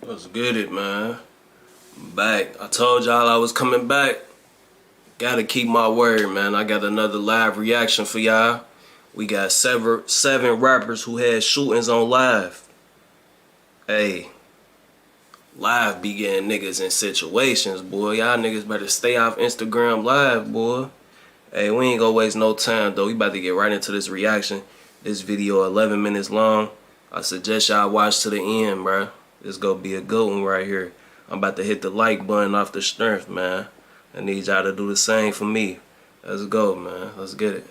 Let's get it, man. I'm back. I told y'all I was coming back. Gotta keep my word, man. I got another live reaction for y'all. We got seven rappers who had shootings on live. Hey, live be getting niggas in situations, boy. Y'all niggas better stay off Instagram live, boy. Hey, we ain't gonna waste no time, though. We about to get right into this reaction. This video 11 minutes long. I suggest y'all watch to the end, bruh. This gonna be a good one right here. I'm about to hit the like button off the strength, man. I need y'all to do the same for me. Let's go, man. Let's get it.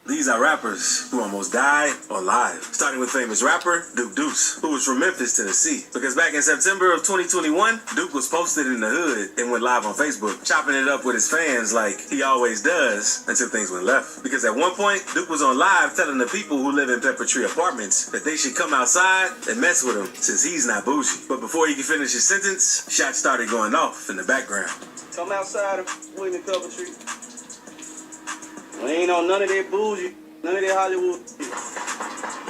These are rappers who almost died on live. Starting with famous rapper Duke Deuce, who was from Memphis, Tennessee. Because back in September of 2021, Duke was posted in the hood and went live on Facebook, chopping it up with his fans like he always does until things went left. Because at one point, Duke was on live telling the people who live in Pepper Tree Apartments that they should come outside and mess with him since he's not bougie. But before he could finish his sentence, shots started going off in the background. Come outside and with me, Pepper Tree. We ain't on none of that bougie, none of that Hollywood.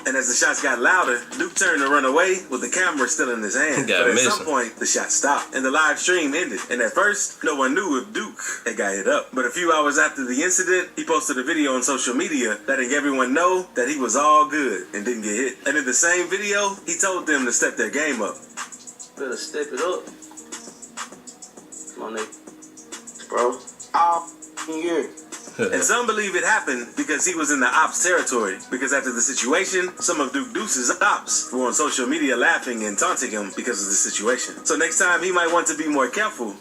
And as the shots got louder, Duke turned to run away with the camera still in his hand. But at some point, the shot stopped and the live stream ended. And at first, no one knew if Duke had got hit up. But a few hours after the incident, he posted a video on social media letting everyone know that he was all good and didn't get hit. And in the same video, he told them to step their game up. Better step it up. Come on, nigga. Bro, all year. And some believe it happened because he was in the ops territory. Because after the situation, some of Duke Deuce's ops were on social media laughing and taunting him because of the situation. So next time, he might want to be more careful.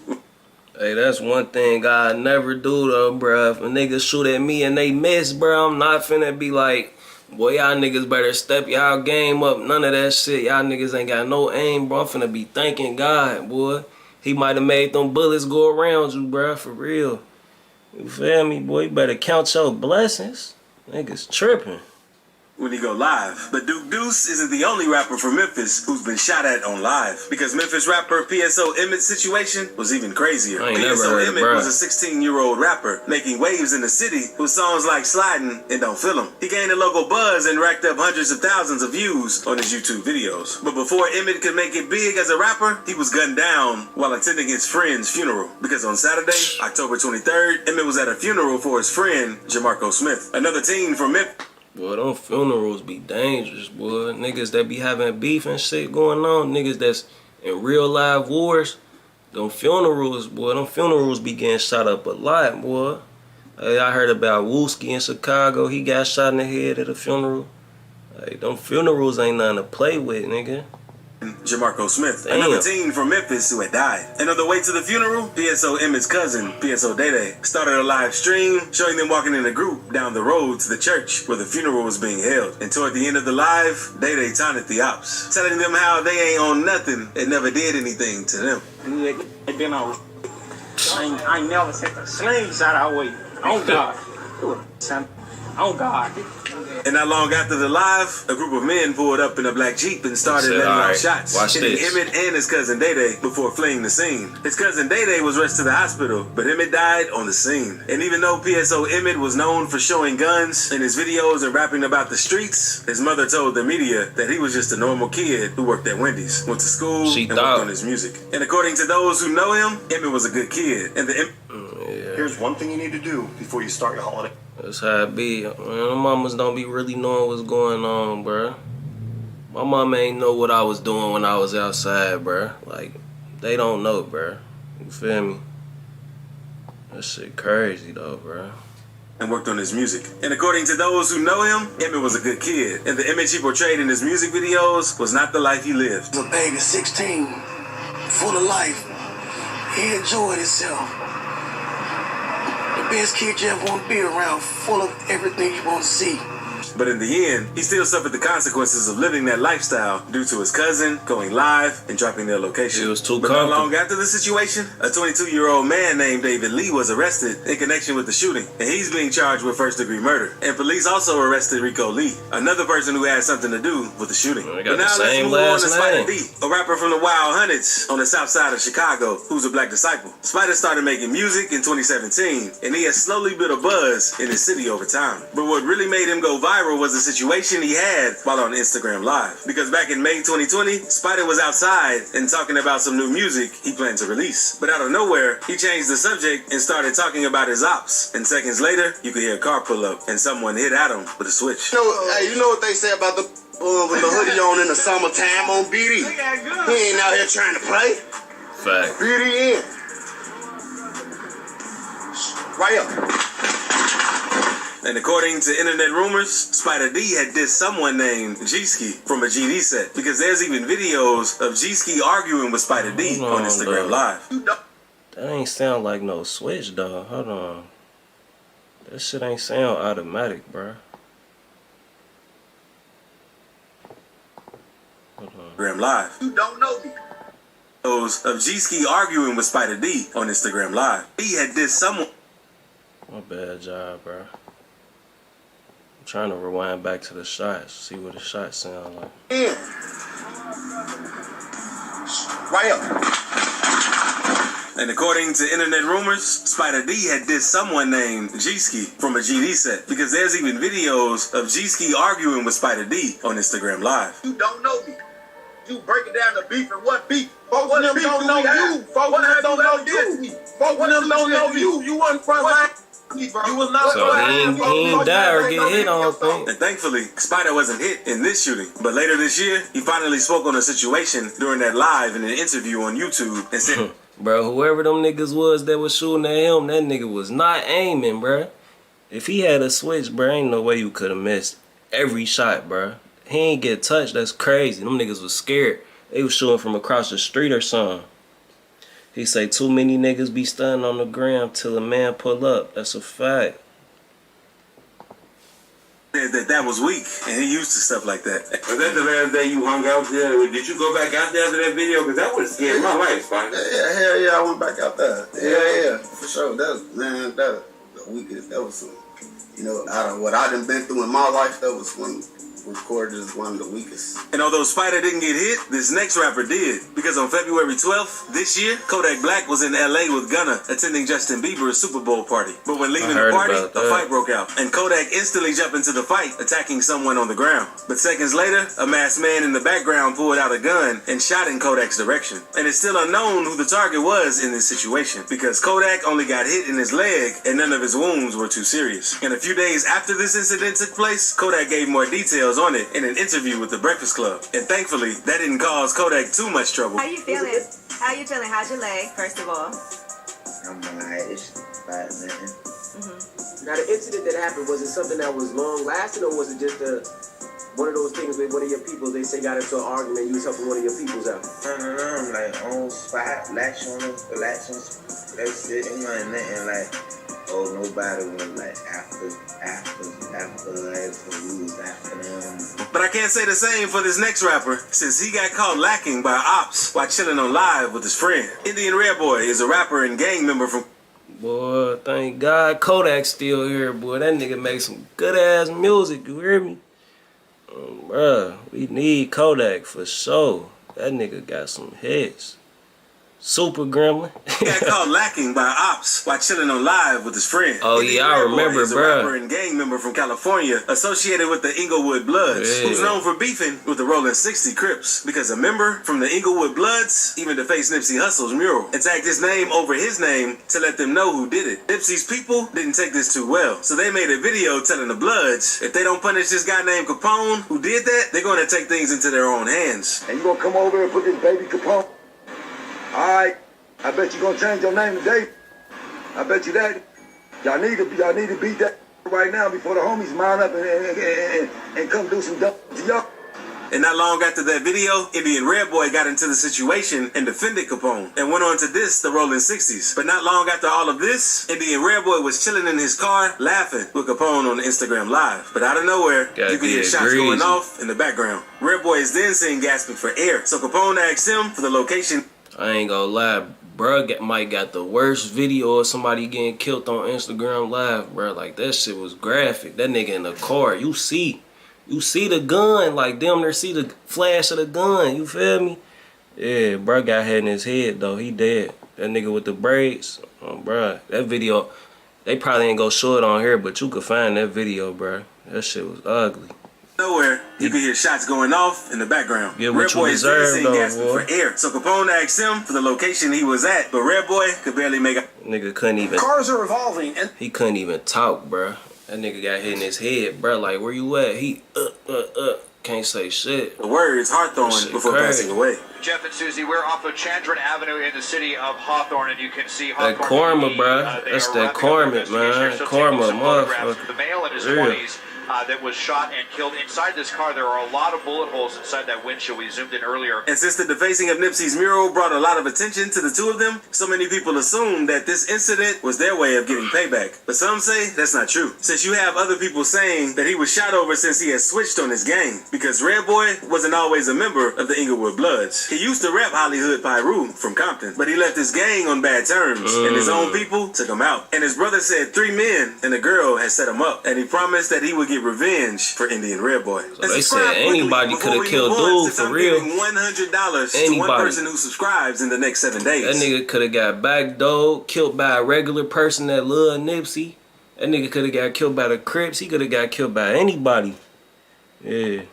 Hey, that's one thing I never do, though, bruh. If a nigga shoot at me and they miss, bruh, I'm not finna be like, boy, y'all niggas better step y'all game up. None of that shit. Y'all niggas ain't got no aim, bro. I'm finna be thanking God, boy. He might have made them bullets go around you, bruh, for real. You feel me, boy? You better count your blessings. Niggas tripping. When he go live. But Duke Deuce isn't the only rapper from Memphis who's been shot at on live. Because Memphis rapper PSO Emmett's situation was even crazier. PSO Emmett was a 16-year-old rapper making waves in the city with songs like Sliding and Don't Feel 'Em. He gained a local buzz and racked up hundreds of thousands of views on his YouTube videos. But before Emmett could make it big as a rapper, he was gunned down while attending his friend's funeral. Because on Saturday, October 23rd, Emmett was at a funeral for his friend, Jamarco Smith, another teen from Memphis. Boy, them funerals be dangerous, boy. Niggas that be having beef and shit going on, niggas that's in real live wars, them funerals, boy, them funerals be getting shot up a lot, boy. Hey, I heard about Wooski in Chicago. He got shot in the head at a funeral. Hey, them funerals ain't nothing to play with, nigga. Jamarco Smith, another teen from Memphis who had died. And on the way to the funeral, PSO Emmett's cousin, PSO Day started a live stream showing them walking in a group down the road to the church where the funeral was being held. And toward the end of the live, Day taunted the ops, telling them how they ain't on nothing and never did anything to them. I ain't never set the slings out our way. Oh God. Oh God. And not long after the live, a group of men pulled up in a black Jeep and started letting off shots, hitting Emmett and his cousin Day before fleeing the scene. His cousin Day was rushed to the hospital, but Emmett died on the scene. And even though PSO Emmett was known for showing guns in his videos and rapping about the streets, his mother told the media that he was just a normal kid who worked at Wendy's, went to school, and worked on his music. And according to those who know him, Emmett was a good kid. And Here's one thing you need to do before you start your holiday. That's how it be. Man, the mamas don't be really knowing what's going on, bruh. My mama ain't know what I was doing when I was outside, bruh. Like, they don't know, bruh. You feel me? That shit crazy, though, bruh. And worked on his music. And according to those who know him, Emmett was a good kid. And the image he portrayed in his music videos was not the life he lived. The baby, 16, full of life. He enjoyed himself. The best kid you ever want to be around, full of everything you want to see. But in the end, he still suffered the consequences of living that lifestyle due to his cousin going live and dropping their location. It was too But not long after the situation, a 22-year-old man named David Lee was arrested in connection with the shooting, and he's being charged with first-degree murder. And police also arrested Rico Lee, another person who had something to do with the shooting. But now let's move on to Spider D, a rapper from the Wild Hundreds on the south side of Chicago, who's a black disciple. Spider started making music in 2017, and he has slowly built a buzz in his city over time. But what really made him go viral viral was the situation he had while on Instagram Live. Because back in May 2020, Spider was outside and talking about some new music he planned to release. But out of nowhere, he changed the subject and started talking about his ops. And seconds later, you could hear a car pull up and someone hit at him with a switch. You know what they say about the with the hoodie on in the summertime on BD? He ain't out here trying to play. Fact. BD in. Right up. And according to internet rumors, Spider D had dissed someone named G-Ski from a GD set. Because there's even videos of G-Ski arguing with Spider D on Instagram Live. That ain't sound like no switch, dog. Hold on. That shit ain't sound automatic, bruh. Hold on. Instagram Live. You don't know me. Those of G-Ski arguing with Spider D on Instagram Live. He had dissed someone. My bad job, bruh. I'm trying to rewind back to the shots, see what the shots sound like. Yeah. Right up. And according to internet rumors, Spider D had dissed someone named G-Ski from a GD set. Because there's even videos of G-Ski arguing with Spider D on Instagram Live. You don't know me. You breaking down the beef and what beef? Folks them don't know you. Folks them don't know you. Folks them don't know you. You wasn't front line. You was not. So he ain't die or get hit on thing. And thankfully, Spider wasn't hit in this shooting. But later this year, he finally spoke on the situation during that live in an interview on YouTube and said, Bro, whoever them niggas was that was shooting at him, that nigga was not aiming, bro. If he had a switch, bro, ain't no way you could have missed every shot, bro. He ain't get touched. That's crazy. Them niggas was scared. They was shooting from across the street or something. He say too many niggas be stunning on the ground till a man pull up. That's a fact. that was weak, and he used to stuff like that. Was that the last day you hung out there? Did you go back out there after that video? Because that would have scared my life, Spider. Yeah, hell yeah, I went back out there. Yeah, for sure. That was, man, that the weakest. That was some, you know, out of what I done been through in my life, that was one recorded as one of the weakest. And although Spider didn't get hit, this next rapper did. Because on February 12th this year, Kodak Black was in LA with Gunna attending Justin Bieber's Super Bowl party. But when leaving the party, a fight broke out. And Kodak instantly jumped into the fight, attacking someone on the ground. But seconds later, a masked man in the background pulled out a gun and shot in Kodak's direction. And it's still unknown who the target was in this situation, because Kodak only got hit in his leg and none of his wounds were too serious. And a few days after this incident took place, Kodak gave more details on it in an interview with The Breakfast Club. And thankfully, that didn't cause Kodak too much trouble. How you feeling? How you feeling? How's your leg, first of all? I'm alright. It's bad, man. Now, the incident that happened, was it something that was long lasting, or was it just one of those things with one of your people? They say got into an argument, you was helping one of your peoples out. No, I'm like on spot, relax on it, that's it. Ain't nothing like, oh, nobody was like after them. But I can't say the same for this next rapper, since he got caught lacking by ops while chilling on live with his friend. Indian Red Boy is a rapper and gang member from... Boy, thank God Kodak's still here, boy. That nigga make some good ass music, you hear me? Bruh, we need Kodak for sure. That nigga got some hits. Super Gremlin. He got caught lacking by ops while chilling on live with his friend. Oh yeah, I remember, bro. A rapper and gang member from California associated with the Inglewood Bloods, who's known for beefing with the Rolling 60 Crips, because a member from the Inglewood Bloods even defaced Nipsey Hussle's mural and tagged his name over his name to let them know who did it. Nipsey's people didn't take this too well, so they made a video telling the Bloods if they don't punish this guy named Capone who did that, they're going to take things into their own hands. And you gonna come over and put this baby Capone? Alright, I bet you gonna change your name today. I bet you that. Y'all need to beat that right now before the homies mount up and come do some dumb to y'all. And not long after that video, Indian Red Boy got into the situation and defended Capone and went on to diss the Rolling 60s. But not long after all of this, Indian Red Boy was chilling in his car laughing with Capone on the Instagram Live. But out of nowhere, you can hear shots going off in the background. Red Boy is then seen gasping for air. So Capone asked him for the location. I ain't gonna lie, bruh might got the worst video of somebody getting killed on Instagram Live, bruh. Like, that shit was graphic. That nigga in the car, you see the gun, like, damn near see the flash of the gun, you feel me? Yeah, bruh got hit in his head, though. He dead. That nigga with the braids, oh, bruh. That video, they probably ain't gonna show it on here, but you could find that video, bruh. That shit was ugly. Nowhere, you can hear shots going off in the background. Get what you deserve, though, gasping boy. for air. So Capone asked him for the location he was at, but Red Boy could barely make a... Nigga couldn't even... Cars are evolving, and he couldn't even talk, bruh. That nigga got hit in his head, bruh. Like, where you at? He, can't say shit. The words Hawthorne before passing away. Jeff and Susie, we're off of Chandran Avenue in the city of Hawthorne, and you can see Hawthorne. That karma, bruh. That's that karma, man. Karma, motherfucker. The male in his 20s that was shot and killed inside this car. There are a lot of bullet holes inside that windshield. We zoomed in earlier. And since the defacing of Nipsey's mural brought a lot of attention to the two of them, so many people assumed that this incident was their way of getting payback. But some say that's not true, since you have other people saying that he was shot over since he had switched on his gang, because Red Boy wasn't always a member of the Inglewood Bloods. He used to rep Hollywood Pyru from Compton, but he left his gang on bad terms, and his own people took him out. And his brother said 3 men and a girl had set him up, and he promised that he would get revenge for Indian Red Boy. So they said anybody could have killed dude for real. $100 to one person who subscribes in the next 7 days. That nigga could have got backdoored, killed by a regular person that loved Nipsey. That nigga could have got killed by the Crips. He could have got killed by anybody. Yeah.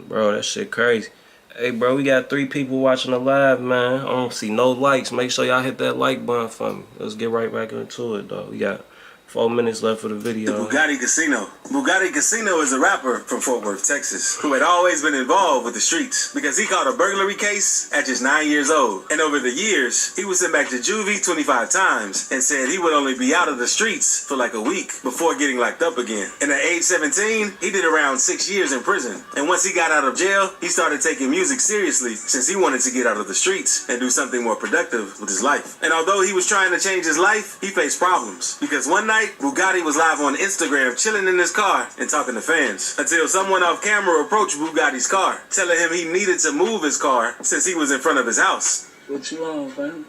Bro, that shit crazy. Hey, bro, we got 3 people watching the live, man. I don't see no likes. Make sure y'all hit that like button for me. Let's get right back into it, though. We got 4 minutes left for the video. The Bugatti Casino. Bugatti Casino is a rapper from Fort Worth, Texas, who had always been involved with the streets because he caught a burglary case at just 9 years old. And over the years, he was sent back to juvie 25 times and said he would only be out of the streets for like a week before getting locked up again. And at age 17, he did around 6 years in prison. And once he got out of jail, he started taking music seriously since he wanted to get out of the streets and do something more productive with his life. And although he was trying to change his life, he faced problems because one night, Bugatti was live on Instagram chilling in his car and talking to fans until someone off camera approached Bugatti's car, telling him he needed to move his car since he was in front of his house. What you on, fam?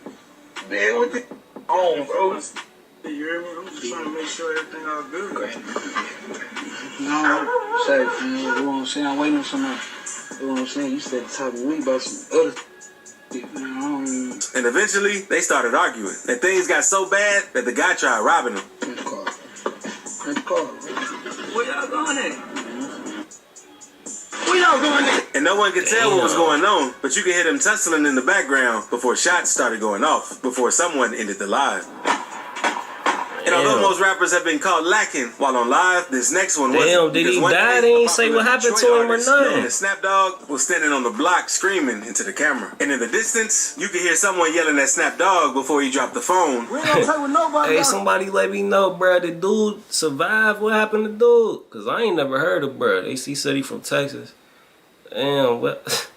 man, what the on, bro? You hear me? I'm just trying to make sure everything all good. No, safe, man. You know what I'm saying? I'm waiting on somebody. You know what I'm saying? You said talking to me about some other. And eventually, they started arguing. And things got so bad that the guy tried robbing him. Where y'all going at? Where y'all going at? And no one could tell what was going on, but you could hear them tussling in the background before shots started going off, before someone ended the live. And although most rappers have been caught lacking while on live, this next one wasn't. Damn, did he die? They ain't say what happened to him or nothing. And Snap Dogg was standing on the block screaming into the camera. And in the distance, you could hear someone yelling at Snap Dogg before he dropped the phone. We don't play with nobody. Hey, somebody let me know, bro. Did dude survive? What happened to dude? Because I ain't never heard of bro. AC said he from Texas. Damn, what?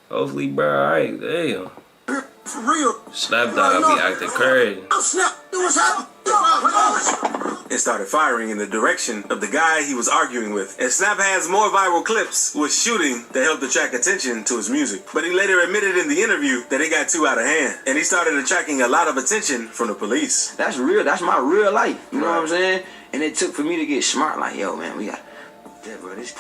Hopefully, bro, alright. Damn. For real. Snap Dogg be acting crazy. I'm Snap. What's happening? And started firing in the direction of the guy he was arguing with. And Snap has more viral clips with shooting that helped attract attention to his music. But he later admitted in the interview that it got too out of hand. And he started attracting a lot of attention from the police. That's real. That's my real life. You know what I'm saying? And it took for me to get smart. Like, yo, man, we got that, bro. This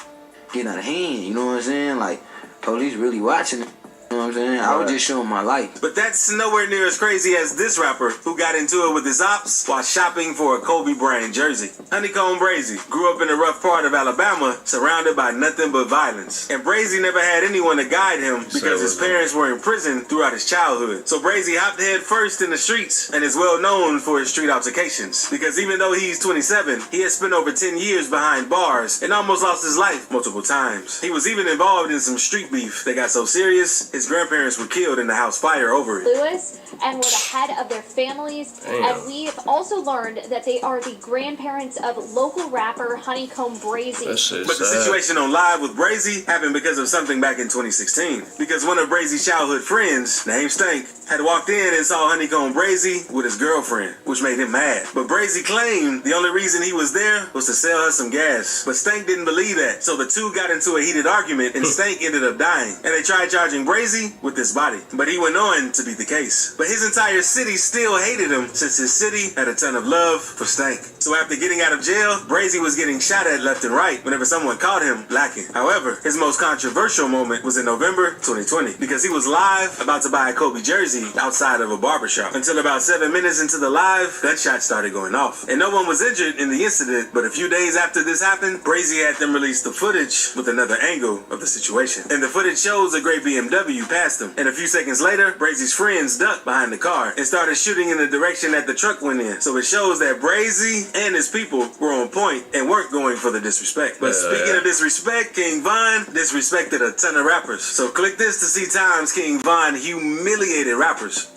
getting out of hand. You know what I'm saying? Like, police really watching it. You know what I'm saying? I was just showing my life. But that's nowhere near as crazy as this rapper who got into it with his ops while shopping for a Kobe Bryant jersey. Honeycomb Brazy grew up in a rough part of Alabama, surrounded by nothing but violence. And Brazy never had anyone to guide him because his parents were in prison throughout his childhood. So Brazy hopped head first in the streets and is well known for his street altercations. Because even though he's 27, he has spent over 10 years behind bars and almost lost his life multiple times. He was even involved in some street beef that got so serious, his grandparents were killed in the house fire over it. Lewis and were the head of their families. Damn. And we've also learned that they are the grandparents of local rapper Honeycomb Brazy. But the situation on Live with Brazy happened because of something back in 2016. Because one of Brazy's childhood friends, named Stank, had walked in and saw Honeycomb Brazy with his girlfriend, which made him mad. But Brazy claimed the only reason he was there was to sell her some gas. But Stank didn't believe that. So the two got into a heated argument and Stank ended up dying. And they tried charging Brazy crazy with this body. But he went on to be the case. But his entire city still hated him since his city had a ton of love for Stank. So after getting out of jail, Brazy was getting shot at left and right whenever someone caught him lacking. However, his most controversial moment was in November 2020 because he was live about to buy a Kobe jersey outside of a barbershop. Until about 7 minutes into the live, gunshots started going off. And no one was injured in the incident, but a few days after this happened, Brazy had them release the footage with another angle of the situation. And the footage shows a gray BMW past him. And a few seconds later, Brazy's friends ducked behind the car and started shooting in the direction that the truck went in. So it shows that Brazy and his people were on point and weren't going for the disrespect. But speaking of disrespect, King Von disrespected a ton of rappers. So click this to see times King Von humiliated rappers.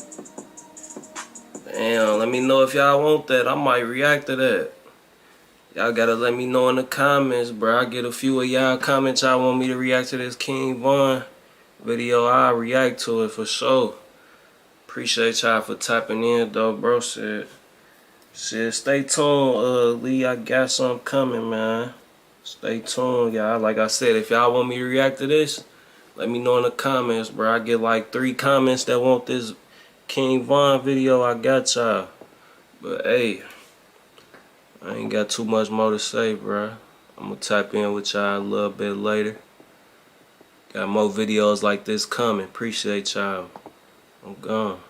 Damn, let me know if y'all want that. I might react to that. Y'all gotta let me know in the comments, bro. I get a few of y'all comments y'all want me to react to this King Von video. I'll react to it for sure. Appreciate y'all for tapping in though, bro. Shit, stay tuned, Lee. I got something coming, man. Stay tuned, y'all. Like I said, if y'all want me to react to this, let me know in the comments, bro. I get like 3 comments that want this King Von video. I got y'all. But hey, I ain't got too much more to say, bro. I'm gonna tap in with y'all a little bit later. Got more videos like this coming. Appreciate y'all. I'm gone.